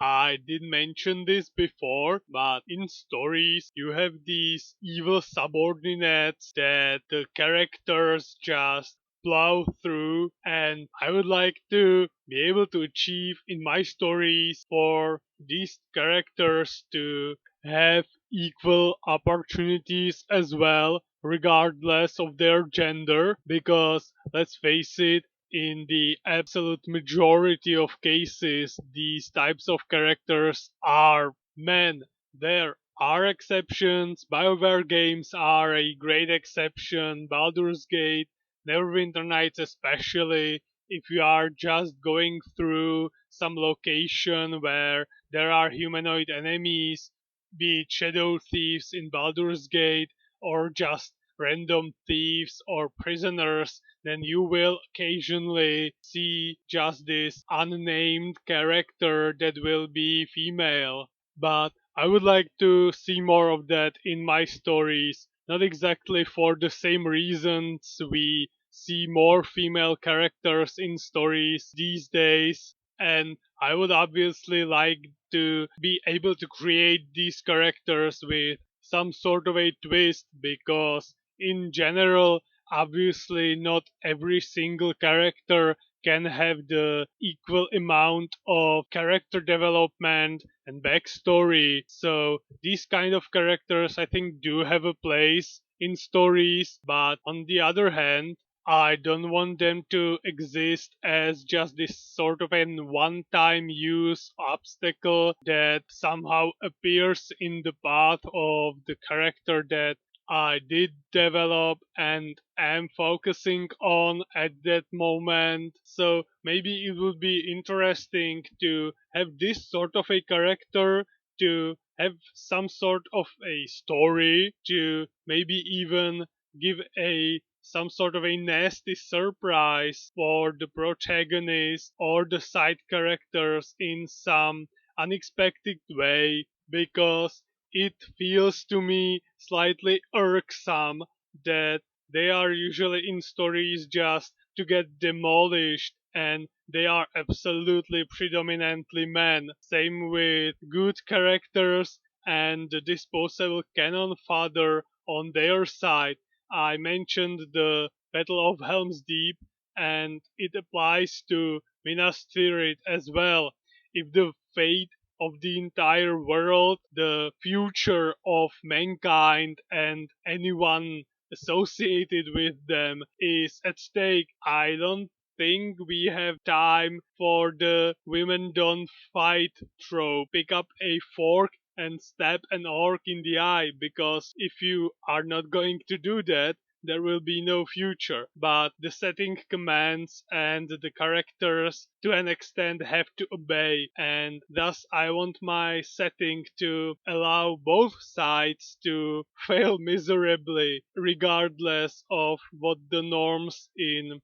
I did mention this before, but in stories you have these evil subordinates that the characters just plow through, and I would like to be able to achieve in my stories for these characters to have equal opportunities as well, regardless of their gender, because let's face it, in the absolute majority of cases, these types of characters are men. There are exceptions. BioWare games are a great exception. Baldur's Gate, Neverwinter Nights especially, if you are just going through some location where there are humanoid enemies, be it shadow thieves in Baldur's Gate or just random thieves or prisoners, then you will occasionally see just this unnamed character that will be female. But I would like to see more of that in my stories, not exactly for the same reasons we see more female characters in stories these days, and I would obviously like to be able to create these characters with some sort of a twist because in general, obviously not every single character can have the equal amount of character development and backstory. So these kind of characters I think do have a place in stories, but on the other hand, I don't want them to exist as just this sort of an one-time use obstacle that somehow appears in the path of the character that I did develop and am focusing on at that moment. So maybe it would be interesting to have this sort of a character, to have some sort of a story, to maybe even give a some sort of a nasty surprise for the protagonist or the side characters in some unexpected way, because it feels to me slightly irksome that they are usually in stories just to get demolished and they are absolutely predominantly men. Same with good characters and the disposable canon fodder on their side. I mentioned the Battle of Helm's Deep, and it applies to Minas Tirith as well. If the fate of the entire world, the future of mankind and anyone associated with them is at stake, I don't think we have time for the women don't fight trope. Pick up a fork and stab an orc in the eye, because if you are not going to do that, there will be no future. But the setting commands and the characters to an extent have to obey, and thus I want my setting to allow both sides to fail miserably, regardless of what the norms in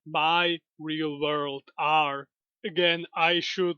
my real world are. Again, I should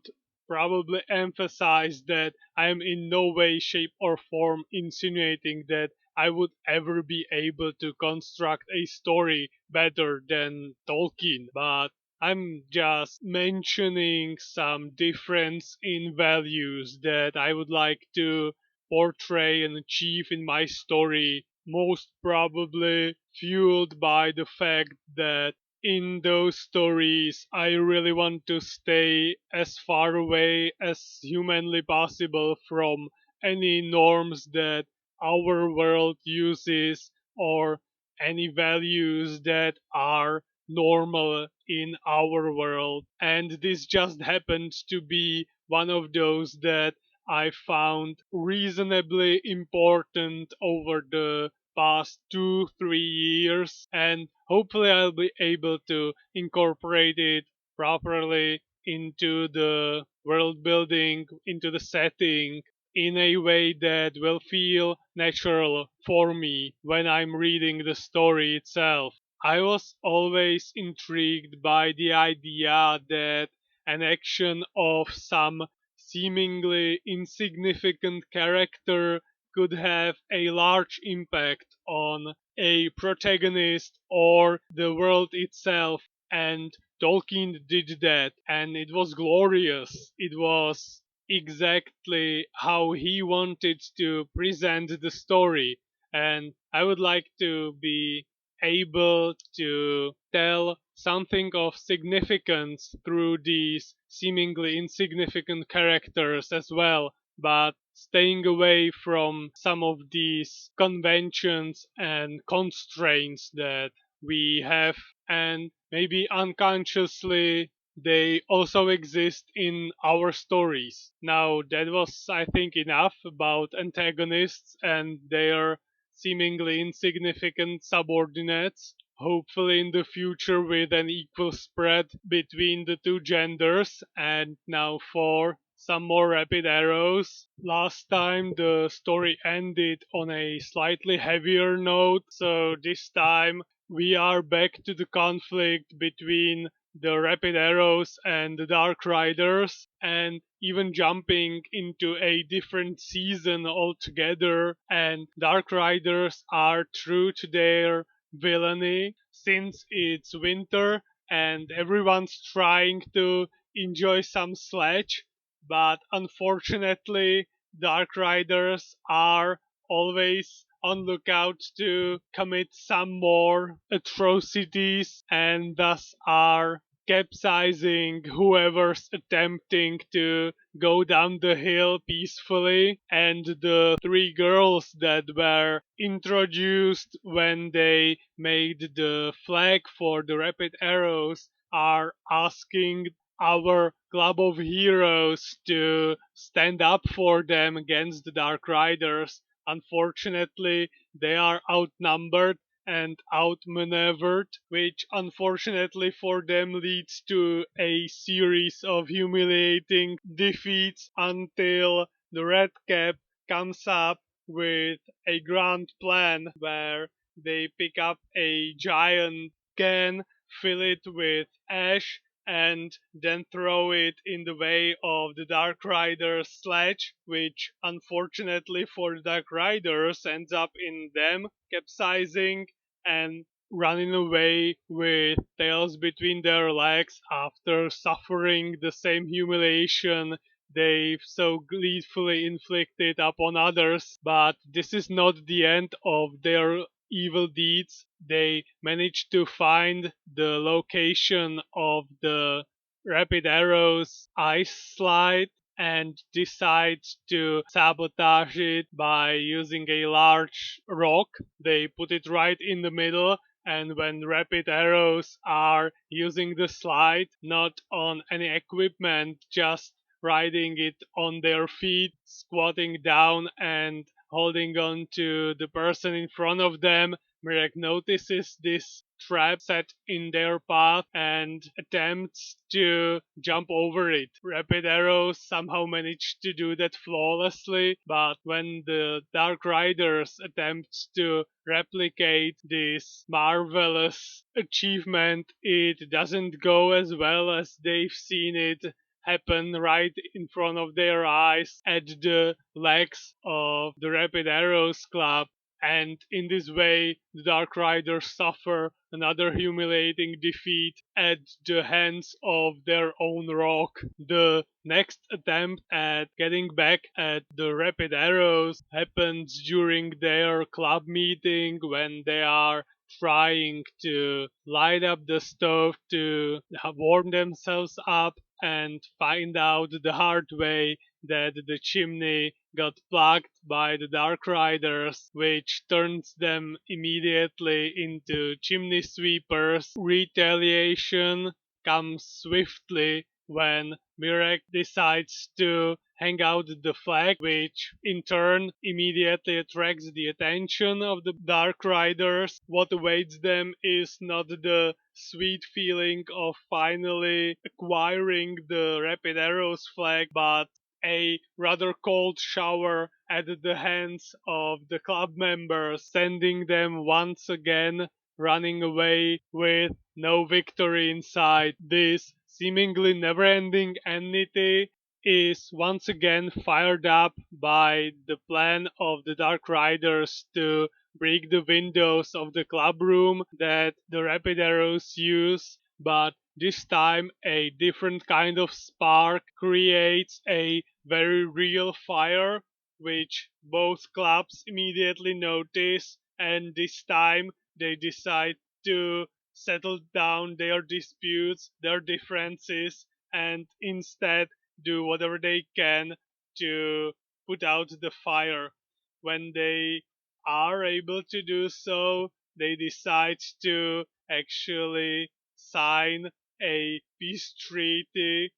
probably emphasize that I am in no way, shape, or form insinuating that I would ever be able to construct a story better than Tolkien, but I'm just mentioning some difference in values that I would like to portray and achieve in my story, most probably fueled by the fact that in those stories, I really want to stay as far away as humanly possible from any norms that our world uses or any values that are normal in our world. And this just happens to be one of those that I found reasonably important over the past 2-3 years, and hopefully I'll be able to incorporate it properly into the world building, into the setting, in a way that will feel natural for me when I'm reading the story itself. I was always intrigued by the idea that an action of some seemingly insignificant character could have a large impact on a protagonist or the world itself, and Tolkien did that, and it was glorious. It was exactly how he wanted to present the story. And I would like to be able to tell something of significance through these seemingly insignificant characters as well, but staying away from some of these conventions and constraints that we have, and maybe unconsciously they also exist in our stories. Now, that was, I think, enough about antagonists and their seemingly insignificant subordinates. Hopefully, in the future, with an equal spread between the two genders. And now, for some more rapid arrows. Last time the story ended on a slightly heavier note, so this time we are back to the conflict between the Rapid Arrows and the Dark Riders, and even jumping into a different season altogether. And Dark Riders are true to their villainy since it's winter and everyone's trying to enjoy some sledge, but unfortunately, Dark Riders are always on lookout to commit some more atrocities and thus are capsizing whoever's attempting to go down the hill peacefully. And the three girls that were introduced when they made the flag for the rapid arrows are asking our club of heroes to stand up for them against the Dark Riders. Unfortunately, they are outnumbered and outmaneuvered, which unfortunately for them leads to a series of humiliating defeats until the Red Cap comes up with a grand plan where they pick up a giant can, fill it with ash, and then throw it in the way of the Dark Rider's sledge, which unfortunately for the Dark Riders ends up in them capsizing and running away with tails between their legs after suffering the same humiliation they've so gleefully inflicted upon others. But this is not the end of their evil deeds. They managed to find the location of the Rapid Arrow's ice slide and decide to sabotage it by using a large rock. They put it right in the middle, and when Rapid Arrows are using the slide, not on any equipment, just riding it on their feet, squatting down and holding on to the person in front of them, Mirek notices this trap set in their path and attempts to jump over it. Rapid Arrows somehow manage to do that flawlessly, but when the Dark Riders attempt to replicate this marvelous achievement, it doesn't go as well as they've seen it happen right in front of their eyes at the legs of the Rapid Arrows Club. And in this way, the Dark Riders suffer another humiliating defeat at the hands of their own rock. The next attempt at getting back at the Rapid Arrows happens during their club meeting when they are trying to light up the stove to warm themselves up and find out the hard way that the chimney got plugged by the Dark Riders, which turns them immediately into chimney sweepers. Retaliation comes swiftly when Mirek decides to hang out the flag, which in turn immediately attracts the attention of the Dark Riders. What awaits them is not the sweet feeling of finally acquiring the Rapid Arrows flag, but a rather cold shower at the hands of the club members, sending them once again running away with no victory in sight. This seemingly never ending enmity is once again fired up by the plan of the Dark Riders to break the windows of the club room that the Rapid Arrows use, but this time a different kind of spark creates a very real fire, which both clubs immediately notice, and this time they decide to settle down their disputes, their differences, and instead do whatever they can to put out the fire. When they are able to do so, they decide to actually sign a peace treaty,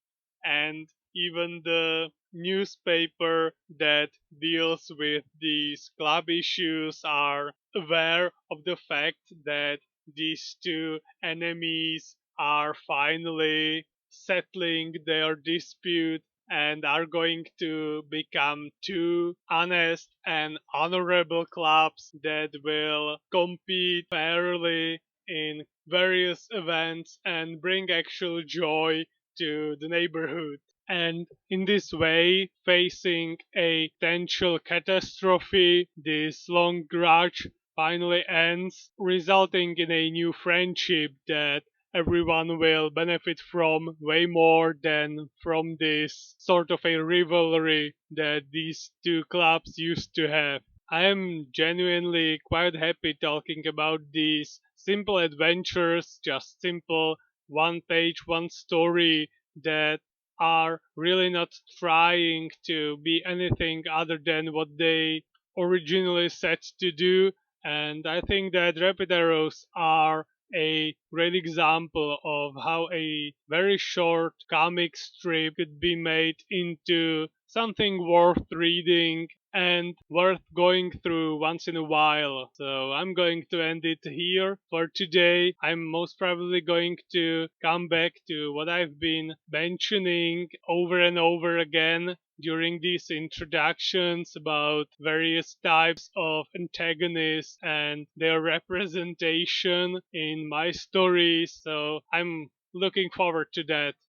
and even the newspaper that deals with these club issues are aware of the fact that these two enemies are finally settling their dispute and are going to become two honest and honorable clubs that will compete fairly in various events and bring actual joy to the neighborhood. And in this way, facing a potential catastrophe, this long grudge finally ends, resulting in a new friendship that everyone will benefit from way more than from this sort of a rivalry that these two clubs used to have. I am genuinely quite happy talking about these simple adventures, just simple one page, one story that are really not trying to be anything other than what they originally set to do. And I think that rapid arrows are a great example of how a very short comic strip could be made into something worth reading and worth going through once in a while. So I'm going to end it here for today. I'm most probably going to come back to what I've been mentioning over and over again during these introductions about various types of antagonists and their representation in my stories. So I'm looking forward to that.